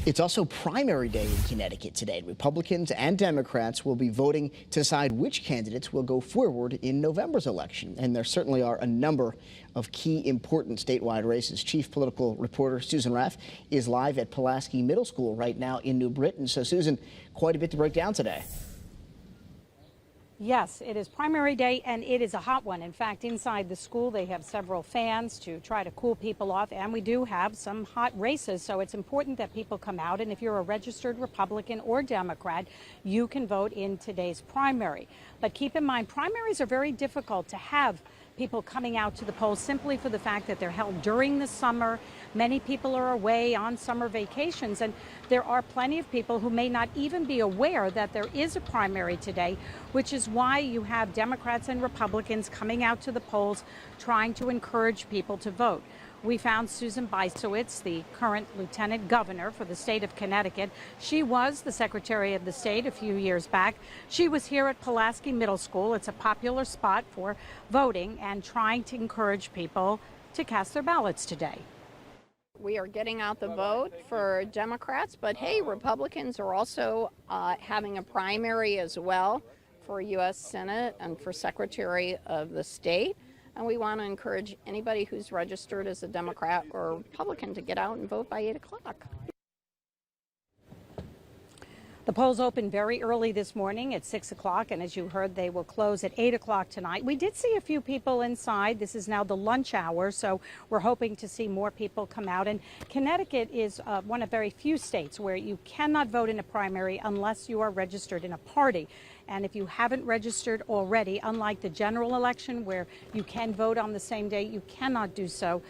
It's also primary day in Connecticut today. Republicans and Democrats will be voting to decide which candidates will go forward in November's election. And there certainly are a number of key important statewide races. Chief political reporter Susan Raff is live at Pulaski Middle School right now in New Britain. So, Susan, quite a bit to break down today. Yes, it is primary day, and it is a hot one. In fact, inside the school, they have several fans to try to cool people off, and we do have some hot races, so it's important that people come out. And if you're a registered Republican or Democrat, you can vote in today's primary. But keep in mind, primaries are very difficult to have people coming out to the polls simply for the fact that they're held during the summer. Many people are away on summer vacations, and there are plenty of people who may not even be aware that there is a primary today, which is why you have Democrats and Republicans coming out to the polls trying to encourage people to vote. We found Susan Bysiewicz, the current lieutenant governor for the state of Connecticut. She was the secretary of the state a few years back. She was here at Pulaski Middle School. It's a popular spot for voting and trying to encourage people to cast their ballots today. We are getting out the vote for Democrats, but hey, Republicans are also having a primary as well for U.S. Senate and for Secretary of the State. And we want to encourage anybody who's registered as a Democrat or Republican to get out and vote by 8 o'clock. The polls opened very early this morning at 6 o'clock, and as you heard, they will close at 8 o'clock tonight. We did see a few people inside. This is now the lunch hour, so we're hoping to see more people come out. And Connecticut is one of very few states where you cannot vote in a primary unless you are registered in a party. And if you haven't registered already, unlike the general election where you can vote on the same day, you cannot do so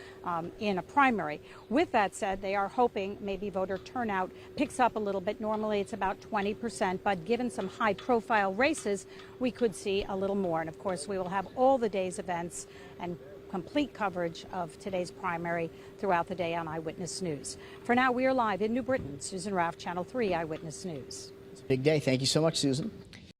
in a primary. With that said, they are hoping maybe voter turnout picks up a little bit. Normally it's about 20%, but given some high-profile races, we could see a little more. And of course, we will have all the day's events and complete coverage of today's primary throughout the day on Eyewitness News. For now, we are live in New Britain. Susan Raff, Channel 3 Eyewitness News. It's a big day. Thank you so much, Susan.